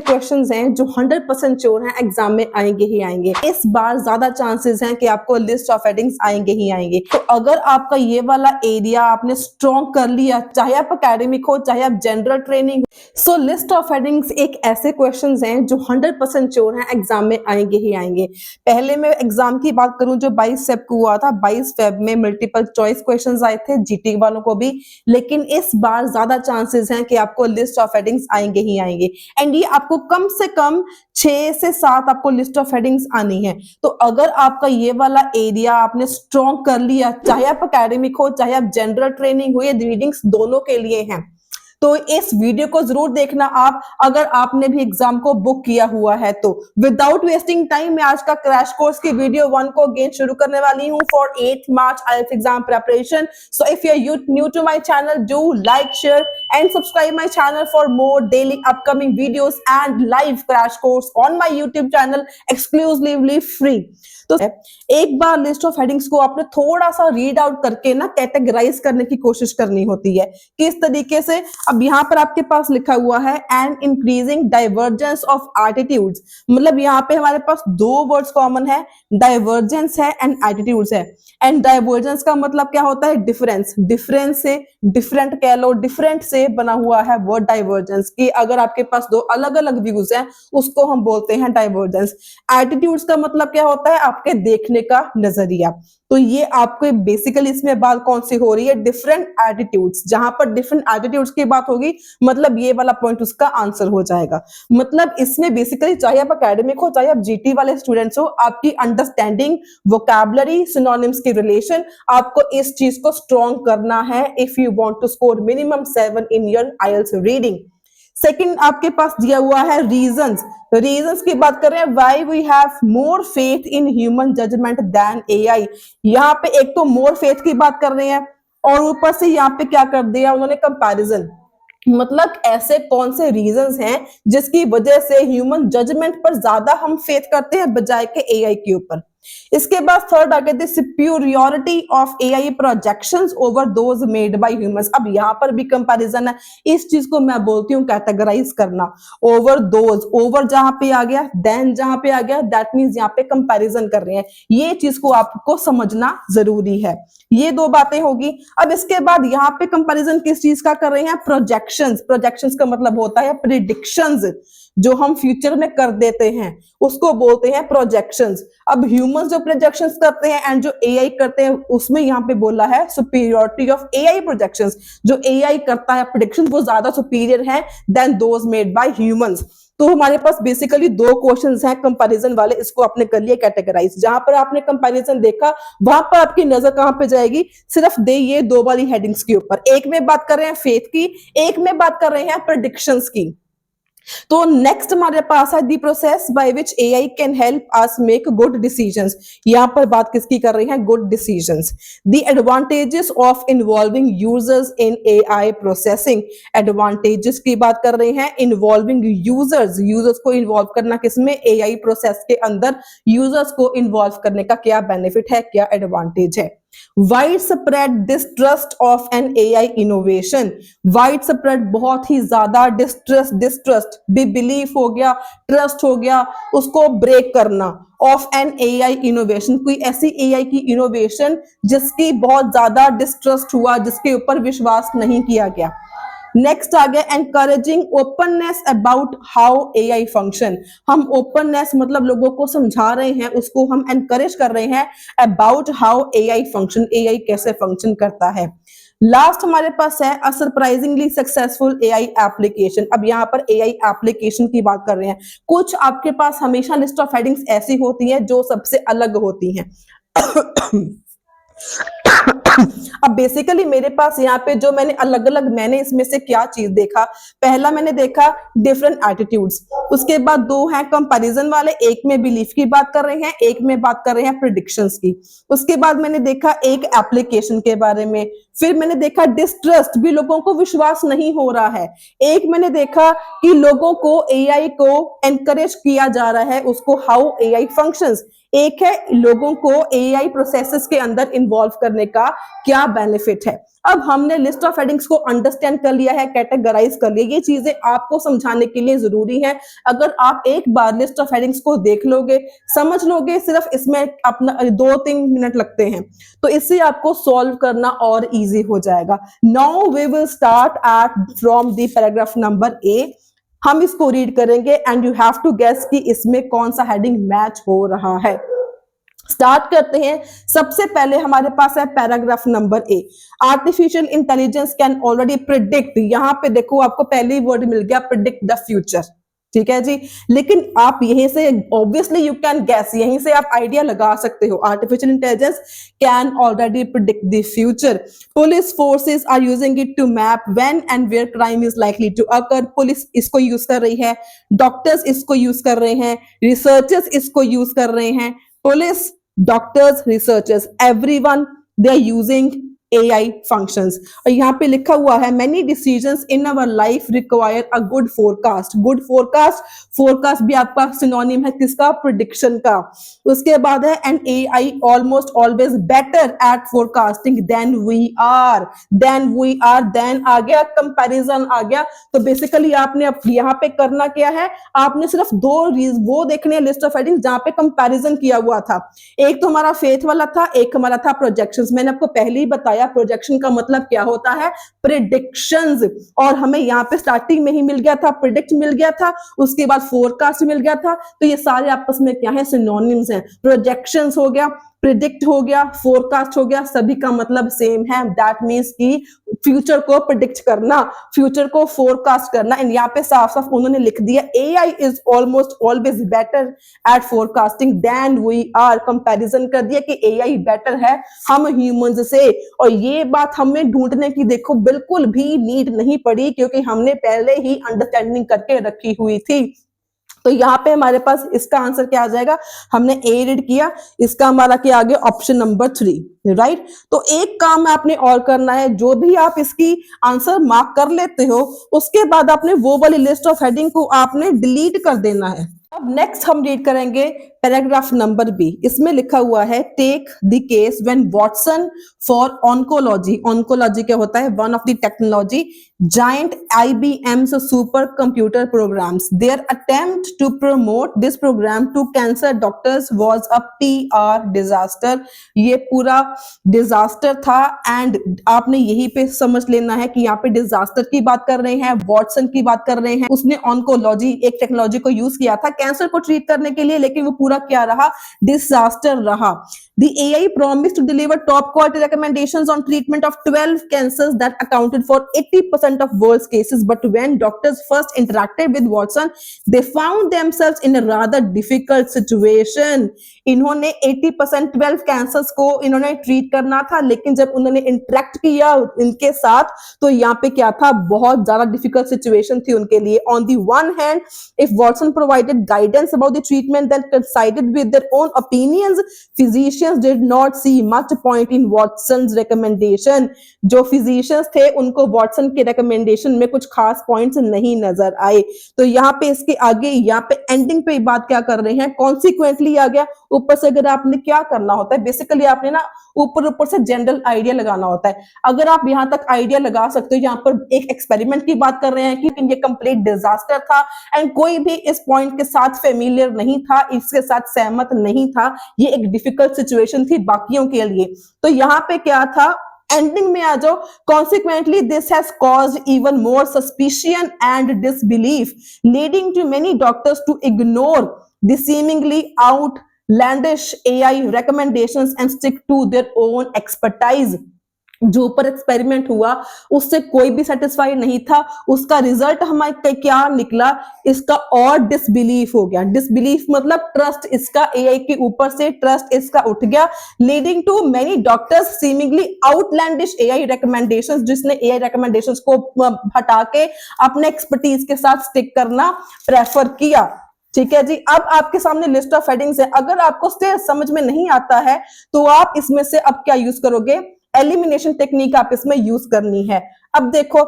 Questions हैं जो 100% sure हैं एग्जाम में आएंगे ही आएंगे। इस बार ज्यादा चांसेस हैं कि आपको लिस्ट ऑफ हेडिंग्स आएंगे ही आएंगे। तो अगर आपका ये वाला एरिया आपने स्ट्रॉन्ग कर लिया, चाहे आप एकेडमिक हो चाहे आप general training, so list of headings एक ऐसे क्वेश्चंस हैं जो 100% श्योर हैं एग्जाम में आएंगे ही आएंगे। पहले मैं एग्जाम की बात करूं जो 22 फेब को हुआ था, 22 फेब में मल्टीपल चॉइस क्वेश्चंस आए थे जीटी वालों को भी, लेकिन इस बार ज्यादा चांसेस हैं कि आपको लिस्ट ऑफ हेडिंग्स आएंगे ही आएंगे। एंड ये आपको कम से कम 6 से 7 आपको लिस्ट ऑफ हेडिंग्स आनी है। तो अगर आपका ये वाला एरिया आपने स्ट्रॉन्ग कर लिया, चाहे आप एकेडमिक हो चाहे आप जनरल ट्रेनिंग हो, ये रीडिंग्स दोनों के लिए हैं, तो इस वीडियो को जरूर देखना आप, अगर आपने भी एग्जाम को बुक किया हुआ है तो। विदाउट वेस्टिंग टाइम मैं आज का क्रैश कोर्स की वीडियो 1 को अगेन शुरू करने वाली हूं for 8 March IELTS exam preparation. So if you are new to my channel, do like, share and subscribe my channel for more daily upcoming videos and live crash course on my YouTube channel exclusively free. तो एक बार list of headings को आपने थोड़ा सा read out करके ना categorise करने की कोशिश करनी होती है। किस तरीके से? अब यहाँ पर आपके पास लिखा हुआ है and increasing divergence of attitudes, मतलब यहाँ पे हमारे पास दो वर्ड्स कॉमन है, डाइवर्जेंस है एंड एटीट्यूड्स है। एंड डाइवर्जेंस का मतलब क्या होता है? डिफरेंस। डिफरेंस से डिफरेंट कह लो, डिफरेंट से बना हुआ है वर्ड डाइवर्जेंस, कि अगर आपके पास दो अलग अलग व्यूज हैं उसको हम बोलते हैं डाइवर्जेंस। एटीट्यूड्स का मतलब क्या होता है? आपके देखने का नजरिया। तो ये आपको बेसिकली इसमें बात कौन सी हो रही है? Different attitudes. जहां पर डिफरेंट एटीट्यूड्स की बात होगी मतलब ये वाला पॉइंट उसका आंसर हो जाएगा। मतलब इसमें बेसिकली चाहे आप एकेडमिक हो चाहे आप जीटी वाले स्टूडेंट्स हो, आपकी अंडरस्टैंडिंग, वोकैबुलरी, सिनोनिम्स की रिलेशन, आपको इस चीज को स्ट्रॉन्ग करना है if you want to score minimum 7 in your IELTS reading. Second आपके पास दिया हुआ है रीजंस। रीजंस की बात कर रहे हैं, why we have more faith in human judgement than AI। यहाँ पे एक तो मोर फेथ की बात कर रहे हैं और ऊपर से यहाँ पे क्या कर दिया उन्होंने? कंपैरिजन। मतलब ऐसे कौन से रीजंस हैं जिसकी वजह से ह्यूमन जजमेंट पर ज्यादा हम फेथ करते हैं बजाय के AI के ऊपर। इसके बाद थर्ड आगे थे superiority of AI projections over those made by humans. अब यहाँ पर भी कंपैरिजन है, इस चीज को मैं बोलती हूँ कैटेगराइज करना। ओवर दोज, ओवर जहां पे आ गया, देन जहां पे आ गया, दैट मींस यहाँ पे कंपैरिजन कर रहे हैं। ये चीज को आपको समझना जरूरी है। ये दो बातें होगी। अब इसके बाद यहाँ पे कंपैरिजन किस चीज का कर रहे हैं? प्रोजेक्शंस। प्रोजेक्शंस का मतलब होता है प्रिडिक्शंस, जो हम फ्यूचर में कर देते हैं उसको बोलते हैं प्रोजेक्शंस। अब ह्यूमंस जो प्रोजेक्शंस करते हैं एंड जो AI करते हैं, उसमें यहाँ पे बोला है सुपीरियरिटी ऑफ AI प्रोजेक्शंस। जो AI करता है प्रेडिक्शन वो ज्यादा सुपीरियर है than those made by humans. तो हमारे पास बेसिकली दो क्वेश्चंस हैं कंपैरिजन वाले, इसको आपने कर लिया कैटेगराइज। जहां पर आपने कंपैरिजन देखा वहां पर आपकी नजर कहां पे जाएगी? सिर्फ दे ये दो वाली हेडिंग्स के ऊपर। एक में बात कर रहे हैं फेथ की, एक में बात कर रहे हैं प्रेडिक्शंस की। तो नेक्स्ट हमारे पास है the process by which AI can help us make good decisions. यहां पर बात किसकी कर रहे हैं? Good decisions. The advantages of involving users in AI processing. Advantages की बात कर रहे हैं, इन्वॉल्विंग यूजर्स, यूजर्स को इन्वॉल्व करना किसमें? AI प्रोसेस के अंदर यूजर्स को इन्वॉल्व करने का क्या बेनिफिट है, क्या एडवांटेज है। Wide spread distrust of an AI innovation. Wide spread बहुत ही ज्यादा डिस्ट्रस्ट भी बिलीफ हो गया, ट्रस्ट हो गया, उसको ब्रेक करना। ऑफ एन AI इनोवेशन, कोई ऐसी AI की इनोवेशन जिसकी बहुत ज्यादा डिस्ट्रस्ट हुआ, जिसके ऊपर विश्वास नहीं किया गया। नेक्स्ट आ गया encouraging openness about how AI function. हम ओपननेस मतलब लोगों को समझा रहे हैं, उसको हम एनकरेज कर रहे हैं about how AI function, AI कैसे फंक्शन करता है। लास्ट हमारे पास है अ सरप्राइजिंगली सक्सेसफुल AI एप्लीकेशन। अब यहाँ पर AI एप्लीकेशन की बात कर रहे हैं। कुछ आपके पास हमेशा लिस्ट ऑफ हेडिंग्स ऐसी होती है जो सबसे अलग होती हैं। अब बेसिकली मेरे पास यहाँ पे जो मैंने अलग अलग, मैंने इसमें से क्या चीज देखा? पहला मैंने देखा डिफरेंट एटीट्यूड्स, उसके बाद दो हैं कंपैरिजन वाले, एक में बिलीफ की बात कर रहे हैं, एक में बात कर रहे हैं प्रेडिक्शंस की। उसके बाद मैंने देखा एक एप्लीकेशन के बारे में, फिर मैंने देखा डिस्ट्रस्ट भी, लोगों को विश्वास नहीं हो रहा है। एक मैंने देखा कि लोगों को AI को एनकरेज किया जा रहा है, उसको हाउ AI फंक्शंस। एक है लोगों को AI प्रोसेसेस के अंदर इन्वॉल्व करने का क्या बेनिफिट है। अब हमने लिस्ट ऑफ हेडिंग्स को अंडरस्टैंड कर लिया है, कैटेगराइज कर लिया, ये चीजें आपको समझाने के लिए जरूरी है। अगर आप एक बार लिस्ट ऑफ हेडिंग्स को देख लोगे, समझ लोगे, सिर्फ इसमें अपना 2-3 मिनट लगते हैं, तो इससे आपको सॉल्व करना और इजी हो जाएगा। Now we will start at from the paragraph number A. हम इसको रीड करेंगे and you have to guess कि इसमें कौन सा हेडिंग मैच हो रहा है। स्टार्ट करते हैं। सबसे पहले हमारे पास है paragraph number A, artificial intelligence can already predict. यहां पे देखो आपको पहले वर्ड मिल गया प्रिडिक्ट द फ्यूचर, ठीक है जी। लेकिन आप यहीं से ऑब्वियसली यू कैन गैस, यहीं से आप आइडिया लगा सकते हो। Artificial intelligence can already predict the future. Police forces are using it to map when and where crime is likely to occur. Police इसको यूज कर रही है, डॉक्टर्स इसको यूज कर रहे हैं, रिसर्चर्स इसको यूज कर रहे हैं। Police, doctors, researchers, everyone, they are using AI functions। और यहाँ पे लिखा हुआ है many decisions in our life require a good forecast। good forecast भी आपका सिनोनिम है किसका? prediction का। उसके बाद है and AI almost always better at forecasting than we are। then आ गया, comparison आ गया। तो बेसिकली आपने अब यहाँ पे करना क्या है, आपने सिर्फ वो देखने हैं लिस्ट ऑफ हेडिंग जहां पे कंपैरिजन किया हुआ था। एक तो हमारा फेथ वाला था, एक हमारा था प्रोजेक्शंस। मैंने आपको पहले ही बताया प्रोजेक्शन का मतलब क्या होता है, प्रिडिक्शंस। और हमें यहाँ पे स्टार्टिंग में ही मिल गया था, प्रिडिक्ट मिल गया था, उसके बाद फोरकास्ट मिल गया था। तो ये सारे आपस में क्या है, सिनोनिम्स हैं। प्रोजेक्शंस हो गया, प्रिडिक्ट हो गया, फोरकास्ट हो गया, सभी का मतलब सेम है। दैट मीन्स कि फ्यूचर को प्रिडिक्ट करना, फ्यूचर को फोरकास्ट करना। एंड यहाँ पे साफ साफ उन्होंने लिख दिया AI is almost always better at forecasting than we are. Comparison कर दिया कि AI बेटर है हम ह्यूमंस से। और ये बात हमें ढूंढने की देखो बिल्कुल भी नीड नहीं पड़ी, क्योंकि हमने पहले ही अंडरस्टैंडिंग करके रखी हुई थी। तो यहाँ पे हमारे पास इसका आंसर क्या आ जाएगा, हमने ए रीड किया, इसका हमारा क्या आ गया, ऑप्शन नंबर 3, राइट। तो एक काम आपने और करना है, जो भी आप इसकी आंसर मार्क कर लेते हो, उसके बाद आपने वो वाली लिस्ट ऑफ हेडिंग को आपने डिलीट कर देना है। अब नेक्स्ट हम रीड करेंगे पैराग्राफ नंबर बी। इसमें लिखा हुआ है take the case when Watson for oncology. Oncology क्या होता है, one of the technology giant IBM's supercomputer programs. Their attempt to promote this program to cancer doctors was a PR disaster। ये पूरा disaster था। एंड आपने यही पे समझ लेना है कि यहाँ पे डिजास्टर की बात कर रहे हैं, वॉटसन की बात कर रहे हैं। उसने ऑन्कोलॉजी एक टेक्नोलॉजी को यूज किया था कैंसर को ट्रीट करने के लिए, लेकिन वो पूरा क्या रहा, डिजास्टर रहा। The AI promised to deliver top quality recommendations on treatment of 12 cancers that accounted for 80% of world's cases. But when doctors first interacted with Watson, they found themselves in a rather difficult situation। इन्होंने 80% 12 cancers को इन्होंने treat करना था, लेकिन जब उन्होंने interact किया इनके साथ, तो यहाँ पे क्या था, बहुत ज्यादा डिफिकल्ट सिचुएशन थी उनके लिए। On the one hand, if Watson provided guidance about the treatment that coincided with their own opinions, physicians did not see much point in Watson's recommendation। जो physicians थे उनको वॉटसन के रिकमेंडेशन में कुछ खास पॉइंट्स नहीं नजर आए। तो यहाँ पे इसके आगे, यहाँ पे एंडिंग पे बात क्या कर रहे हैं, कॉन्सिक्वेंटली आ गया। ऊपर से अगर आपने क्या करना होता है, बेसिकली आपने ना ऊपर से जनरल आइडिया लगाना होता है। अगर आप यहां तक आइडिया लगा सकते हो, यहाँ पर एक एक्सपेरिमेंट की बात कर रहे हैं कि ये कंप्लीट डिजास्टर था एंड कोई भी इस पॉइंट के साथ फेमिलियर नहीं था, इसके साथ सहमत नहीं था, ये एक डिफिकल्ट सिचुएशन थी बाकियों के लिए। तो यहाँ पे क्या था, एंडिंग में आ जाओ, consequently this has caused even more suspicion and disbelief leading to many doctors to ignore the seemingly outlandish AI recommendations and stick to their own expertise। जो ऊपर एक्सपेरिमेंट हुआ उससे कोई भी सेटिस्फाइड नहीं था, उसका रिजल्ट हमारे क्या निकला, इसका और डिसबिलीफ हो गया। डिसबिलीफ मतलब ट्रस्ट इसका AI के ऊपर से ट्रस्ट इसका उठ गया, leading to many doctors seemingly outlandish AI recommendations, जिसने AI रिकमेंडेशंस को हटा के अपने एक्सपर्टीज के साथ स्टिक करना प्रेफर किया। ठीक है जी। अब आपके सामने लिस्ट ऑफ हेडिंग्स है, अगर आपको स्टेज समझ में नहीं आता है तो आप इसमें से अब क्या यूज करोगे, एलिमिनेशन टेक्निक आप इसमें यूज करनी है। अब देखो,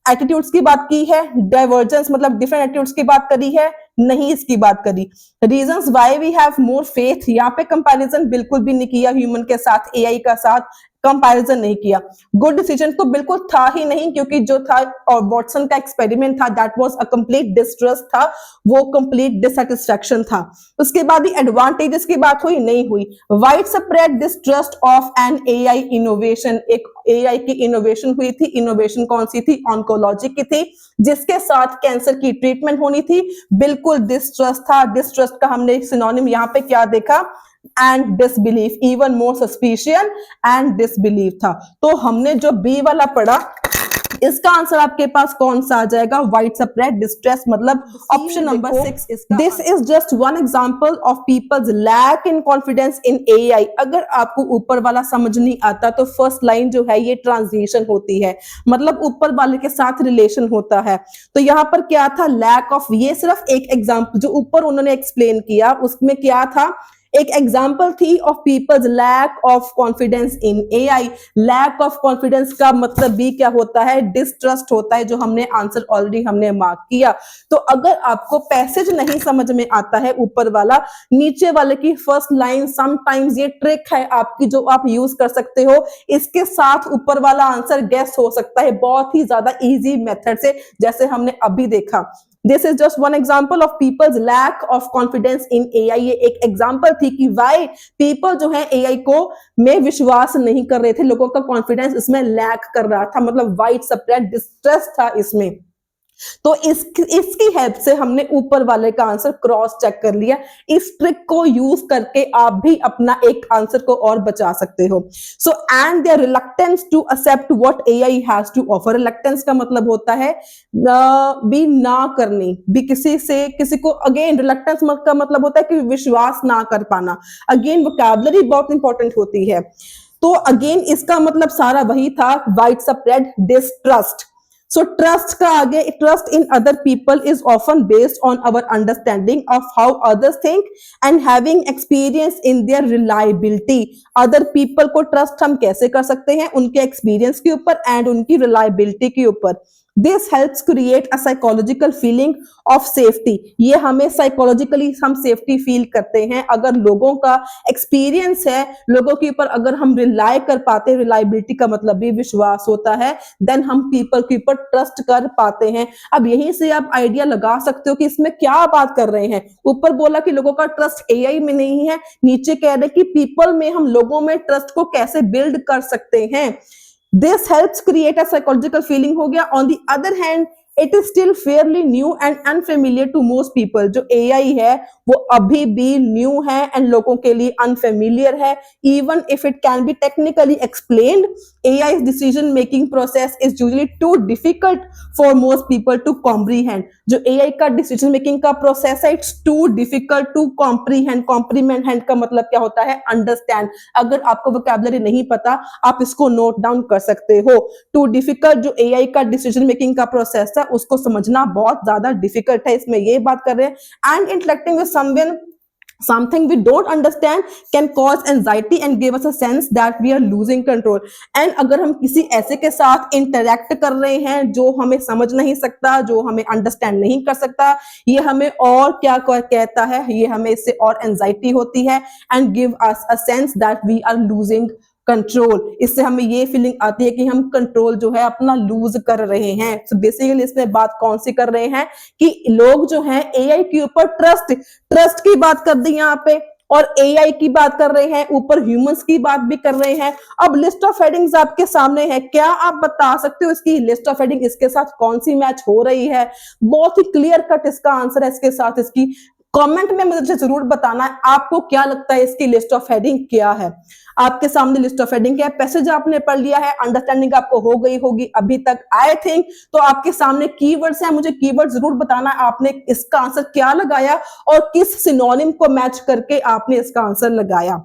एटीट्यूड्स की बात की है, डाइवर्जेंस मतलब डिफरेंट एटीट्यूड्स की बात करी है, नहीं इसकी बात करी। Reasons why we have more faith, यहाँ पे कंपैरिजन बिल्कुल भी नहीं किया ह्यूमन के साथ, AI का साथ। कंपैरिजन नहीं किया। गुड डिसीजन तो बिल्कुल था ही नहीं, क्योंकि जो था और वॉटसन का एक्सपेरिमेंट था that was a complete distrust था, वो कंप्लीट डिससेटिस्फैक्शन था। उसके बाद ही एडवांटेजेस की बात हुई, नहीं हुई। Wide spread distrust of an AI innovation, एक एआई की इनोवेशन हुई थी। इनोवेशन कौन सी थी? ऑन्कोलॉजी की थी, जिसके साथ कैंसर की ट्रीटमेंट होनी थी। बिल्कुल डिस्ट्रस्ट था। डिस्ट्रस्ट का हमने सिनोनिम यहाँ पे क्या देखा? And disbelief, even more suspicion and disbelief था। तो हमने जो बी वाला पढ़ा, इसका आंसर आपके पास कौन सा आ जाएगा? वाइड स्प्रेड डिस्ट्रेस, मतलब ऑप्शन नंबर 6 इसका। This is just one example of people's lack in confidence in AI. अगर आपको ऊपर वाला समझ नहीं आता तो फर्स्ट लाइन जो है ये ट्रांजिशन होती है, मतलब ऊपर वाले के साथ रिलेशन होता है। तो यहाँ पर क्या था? Lack of. ये सिर्फ एक एग्जाम्पल जो ऊपर उन्होंने एक्सप्लेन किया उसमें क्या था? एक एग्जाम्पल थी of people's lack of confidence in AI. Lack of confidence का मतलब भी क्या होता है? डिस्ट्रस्ट होता है, जो हमने आंसर ऑलरेडी हमने मार्क किया। तो अगर आपको पैसेज नहीं समझ में आता है ऊपर वाला, नीचे वाले की फर्स्ट लाइन, समटाइम्स ये ट्रिक है आपकी जो आप यूज कर सकते हो, इसके साथ ऊपर वाला आंसर गेस हो सकता है बहुत ही ज्यादा इजी मेथड से, जैसे हमने अभी देखा। This is just one example of people's lack of confidence in AI. ये एक एग्जाम्पल थी कि वाई पीपल जो है एआई को में विश्वास नहीं कर रहे थे, लोगों का कॉन्फिडेंस इसमें लैक कर रहा था, मतलब वाइड स्प्रेड डिस्ट्रेस था इसमें। तो इसकी हेल्प से हमने ऊपर वाले का आंसर क्रॉस चेक कर लिया। इस ट्रिक को यूज करके आप भी अपना एक आंसर को और बचा सकते हो। So and their reluctance to accept what AI has to offer. Reluctance का मतलब होता है भी ना करनी, भी किसी को अगेन रिलक्टेंस का मतलब होता है कि विश्वास ना कर पाना। अगेन वोकैबुलरी बहुत इंपॉर्टेंट होती है। तो अगेन इसका मतलब सारा वही था, wide spread distrust. So trust का आगे, trust in other people is often based on our understanding of how others think and having experience in their reliability. Other people को trust हम कैसे कर सकते हैं? उनके experience के ऊपर and उनकी reliability के ऊपर। This helps create a psychological feeling of safety. ये हमें psychologically हम safety feel करते हैं अगर लोगों का experience है, लोगों के ऊपर अगर हम rely कर पाते हैं, reliability का मतलब भी विश्वास होता है, then हम people के ऊपर ट्रस्ट कर पाते हैं। अब यहीं से आप आइडिया लगा सकते हो कि इसमें क्या बात कर रहे हैं। ऊपर बोला कि लोगों का ट्रस्ट एआई में नहीं है, नीचे कह रहे कि पीपल में, हम लोगों में ट्रस्ट को कैसे बिल्ड कर सकते हैं। This helps create a psychological feeling हो गया। On the other hand, it is still fairly new and unfamiliar to most people. जो AI है वो अभी भी new है and लोगों के लिए unfamiliar है। Even if it can be technically explained, AI's decision making process is usually too difficult for most people to comprehend. जो AI का decision making का process है, it's too difficult to comprehend. comprehend का मतलब क्या होता है? understand. अगर आपको vocabulary नहीं पता, आप इसको note down कर सकते हो। too difficult जो AI का decision making का process है उसको समझना बहुत ज्यादा डिफिकल्ट है, इसमें ये बात कर रहे हैं। And interacting with someone something we don't understand can cause anxiety and give us a sense that we are losing control. and अगर हम किसी ऐसे के साथ interact कर रहे हैं जो हमें समझ नहीं सकता, जो हमें understand नहीं कर सकता, ये हमें और क्या कहता है? ये हमें इससे और anxiety होती है and give us a sense that we are losing control. इससे हमें ये फीलिंग आती है कि हम कंट्रोल जो है अपना लूज कर रहे हैं। तो बेसिकली इसमें बात कौन सी कर रहे हैं कि लोग जो हैं एआई के ऊपर ट्रस्ट की बात कर दी यहाँ पे, और एआई की बात कर रहे हैं, ऊपर ह्यूमंस की बात भी कर रहे हैं। अब लिस्ट ऑफ हेडिंग्स आपके सामने है, क्या आप बता सकते हो इसकी लिस्ट ऑफ हेडिंग इसके साथ कौन सी मैच हो रही है? बहुत ही क्लियर कट इसका आंसर है इसके साथ। इसकी कमेंट में मुझे जरूर बताना है आपको क्या लगता है इसकी लिस्ट ऑफ हेडिंग क्या है। आपके सामने लिस्ट ऑफ हेडिंग क्या है? पैसेज आपने पढ़ लिया है, अंडरस्टैंडिंग आपको हो गई होगी अभी तक आई थिंक। तो आपके सामने कीवर्ड्स हैं, मुझे कीवर्ड जरूर बताना है आपने इसका आंसर क्या लगाया और किस सिनोनिम को मैच करके आपने इसका आंसर लगाया।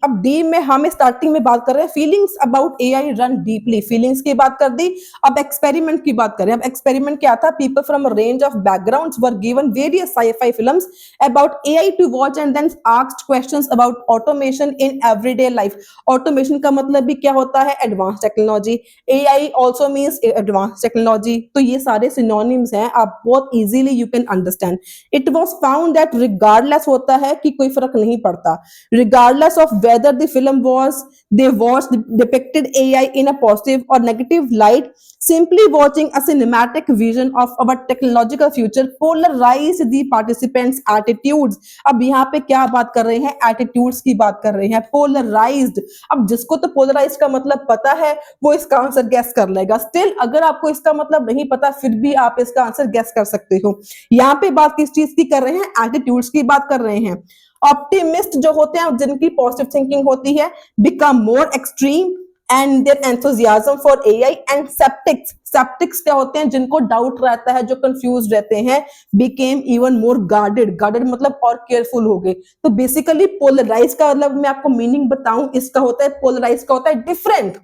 अब डी में हम स्टार्टिंग में बात कर रहे हैं feelings about AI run deeply. Feelings की बात कर दी। अब एक्सपेरिमेंट की बात करें। अब एक्सपेरिमेंट क्या था? People from a range of backgrounds were given various sci-fi films about AI to watch and then asked questions about automation in everyday life. Automation का मतलब भी क्या होता है? Advance technology. AI also means advance technology. तो ये सारे synonyms हैं, आप बहुत easily you can understand. It was found that regardless होता है कि कोई फर्क नहीं पड़ता, regardless of whether the film was they watched depicted AI in a positive or negative light. Simply watching a cinematic vision of our technological future polarized the participants' attitudes. अब यहाँ पे क्या बात कर रहे हैं, एटीट्यूड्स की बात कर रहे हैं, पोलराइज्ड। अब जिसको तो पोलराइज्ड का मतलब पता है वो इसका आंसर गैस कर लेगा। स्टिल अगर आपको इसका मतलब नहीं पता फिर भी आप इसका आंसर गैस कर सकते हो। यहाँ पे बात किस चीज की कर रहे हैं, एटीट्यूड्स की बात कर रहे हैं। ऑप्टिमिस्ट जो होते हैं जिनकी पॉजिटिव थिंकिंग होती है, become more extreme and their enthusiasm for AI. And skeptics क्या होते हैं, जिनको डाउट रहता है, जो कंफ्यूज रहते हैं, बिकेम इवन मोर गार्डेड मतलब और केयरफुल हो गए। तो बेसिकली पोलराइज का मतलब मैं आपको मीनिंग बताऊं, इसका होता है, पोलराइज का होता है डिफरेंट।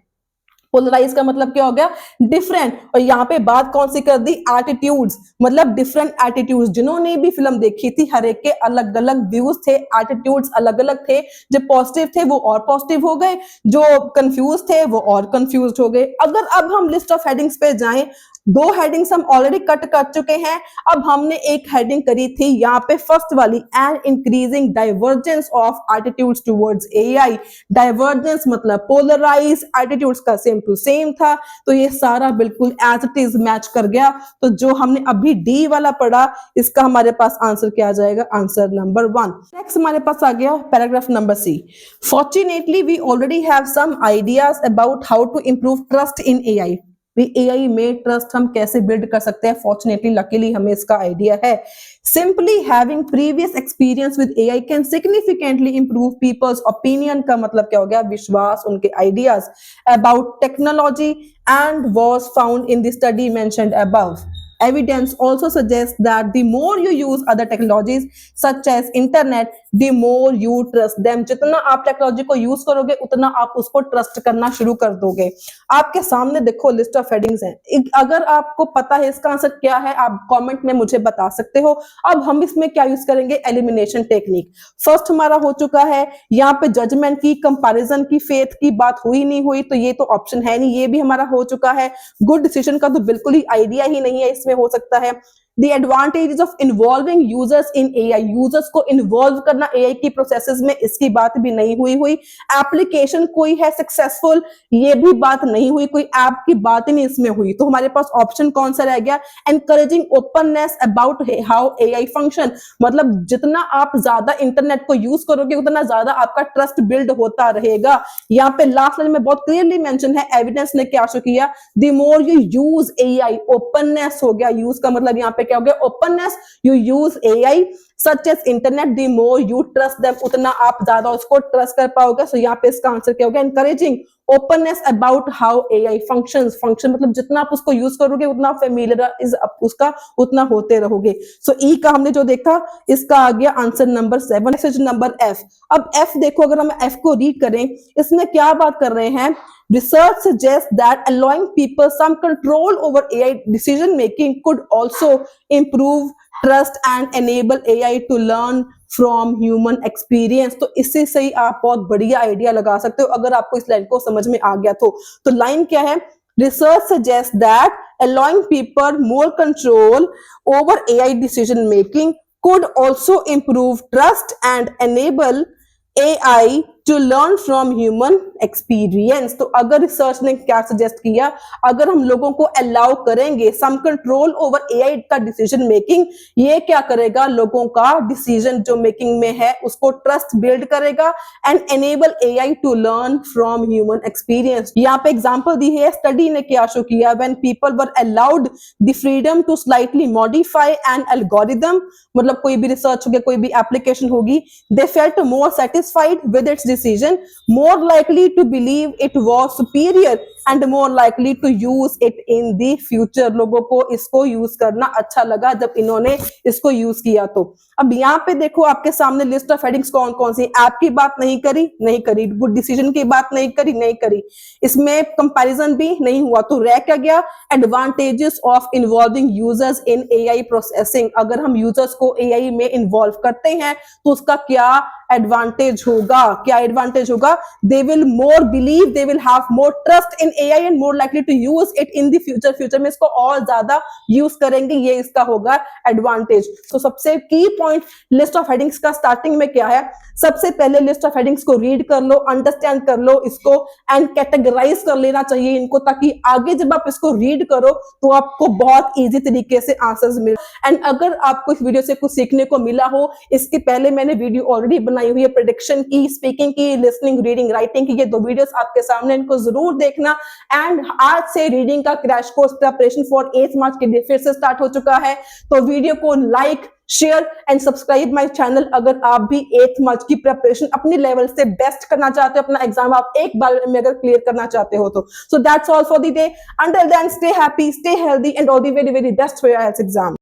पोलराइज का मतलब क्या हो गया, डिफरेंट। और यहाँ पे बात कौन सी कर दी, एटीट्यूड्स, मतलब डिफरेंट एटीट्यूड्स। जिन्होंने भी फिल्म देखी थी हर एक के अलग अलग व्यूज थे, एटीट्यूड्स अलग अलग थे। जो पॉजिटिव थे वो और पॉजिटिव हो गए, जो कंफ्यूज थे वो और कंफ्यूज हो गए। अगर अब हम लिस्ट ऑफ हेडिंग्स पे जाएं, दो हेडिंग्स हम ऑलरेडी कट कर चुके हैं। अब हमने एक हेडिंग करी थी यहाँ पे फर्स्ट वाली, and increasing divergence of attitudes towards AI. Divergence मतलब पोलराइज, एटीट्यूड्स का सेम टू सेम था, तो ये सारा बिल्कुल एज इट इज मैच कर गया। तो जो हमने अभी डी वाला पढ़ा, इसका हमारे पास आंसर क्या आ जाएगा, आंसर नंबर 1। नेक्स्ट हमारे पास आ गया paragraph number C. Fortunately we already have some ideas about how to improve trust in AI. AI में ट्रस्ट हम कैसे बिल्ड कर सकते हैं, फॉर्चुनेटली लकीली हमें इसका आइडिया है। Simply having previous experience with AI can significantly improve peoples opinion का मतलब क्या हो गया, विश्वास, उनके ideas about technology and was found in the study mentioned above. Evidence also suggests that the more you use other technologies such as internet, the more you trust them। जितना आप technology को यूज करोगे उतना आप उसको trust करना शुरू कर दोगे। आपके सामने देखो लिस्ट ऑफ हेडिंग्स हैं, अगर आपको पता है इसका आंसर क्या है आप कमेंट में मुझे बता सकते हो। अब हम इसमें क्या यूज करेंगे, एलिमिनेशन टेक्निक। फर्स्ट हमारा हो चुका है, यहाँ पे जजमेंट की, कंपैरिजन की, फेथ की बात हुई नहीं हुई, तो ये तो ऑप्शन है नहीं, ये भी हमारा हो चुका है। गुड डिसीजन का तो बिल्कुल ही आइडिया ही नहीं है, इसमें हो सकता है। The advantages of involving users in AI, users को इन्वॉल्व करना AI की प्रोसेसेस में, इसकी बात भी नहीं हुई। एप्लीकेशन कोई है सक्सेसफुल, ये भी बात नहीं हुई, कोई ऐप की बात ही नहीं इसमें हुई। तो हमारे पास ऑप्शन कौन सा रह गया, encouraging openness about how AI function. मतलब जितना आप ज्यादा इंटरनेट को यूज करोगे उतना ज्यादा आपका ट्रस्ट बिल्ड होता रहेगा। यहाँ पे लास्ट लाइन में बहुत क्लियरली मेंशन है, एविडेंस ने क्या शो किया, the more you use AI, openness हो गया, यूज का मतलब यहाँ पे क्या हो गया, openness, you use AI such as internet, the more you trust them, उतना आप ज्यादा उसको ट्रस्ट कर पाओगे। सो यहाँ पे इसका आंसर क्या हो गया, encouraging openness about how AI functions. Function मतलब जितना आप उसको यूज करोगे उतना फेमिलियर उसका उतना होते रहोगे। सो ई का हमने जो देखा, इसका आ गया आंसर नंबर 7। Number F. अब एफ देखो, अगर हम एफ को रीड करें, इसमें क्या बात कर रहे हैं, research suggests that allowing people some control over AI decision making could also improve trust and enable AI to learn from human experience। तो इससे सही आप बहुत बढ़िया आइडिया लगा सकते हो अगर आपको इस लाइन को समझ में आ गया तो लाइन क्या है, research suggests that allowing people more control over AI decision making could also improve trust and enable AI to learn from human experience। तो अगर रिसर्च ने क्या सजेस्ट किया, अगर हम लोगों को अलाउ करेंगे सम कंट्रोल ओवर एआई का डिसीजन मेकिंग, ये क्या करेगा, लोगों का डिसीजन जो मेकिंग में है उसको ट्रस्ट बिल्ड करेगा, and enable AI to learn from human experience. यहाँ पे एग्जांपल दी है, स्टडी ने क्या शो किया, when people were allowed the freedom to slightly modify an algorithm, मतलब कोई भी रिसर्च होगी, कोई भी एप्लीकेशन होगी, they felt more satisfied with its decision, more likely to believe it was superior and more likely to use it in the future। लोगों को इसको यूज करना अच्छा लगा जब इन्होंने इसको यूज किया। तो अब यहाँ पे देखो आपके सामने लिस्ट ऑफ हेडिंग्स कौन कौन सी, ऐप की बात नहीं करी, गुड डिसीजन की बात नहीं करी, इसमें कंपैरिजन भी नहीं हुआ। तो रह क्या गया, advantages of involving users in AI processing. अगर हम यूजर्स को एआई में इन्वॉल्व करते हैं तो उसका क्या एडवांटेज होगा। क्या एडवांटेज होगा? They will more believe, they will have more trust in AI and more likely to use it in the future. Future में इसको और ज्यादा यूज करेंगे, ये इसका होगा एडवांटेज। तो सबसे की पॉइंट लिस्ट ऑफ हेडिंग्स का स्टार्टिंग में क्या है? सबसे पहले लिस्ट ऑफ हेडिंग्स को रीड कर लो, अंडरस्टैंड कर लो इसको एंड कैटेगराइज कर लेना चाहिए इनको, ताकि आगे जब आप इसको रीड करो तो आपको बहुत इजी तरीके से आंसर्स मिल। एंड अगर आपको इस वीडियो से कुछ सीखने को मिला हो, इसके पहले मैंने वीडियो ऑलरेडी बनाई हुई है प्रेडिक्शन की, स्पीकिंग की, लिसनिंग, रीडिंग, राइटिंग की, ये 2 वीडियोस आपके सामने, इनको जरूर देखना। एंड आज से रीडिंग का crash course preparation for 8th मार्च के लिए फिर से स्टार्ट हो चुका है। तो वीडियो को like, share and subscribe my channel अगर आप भी 8th मार्च की प्रिपरेशन अपने लेवल से बेस्ट करना चाहते हो, अपना एग्जाम आप एक बार में अगर क्लियर करना चाहते हो तो। So that's all for the day. Until then stay happy, stay healthy and all the very very best for your IELTS exam.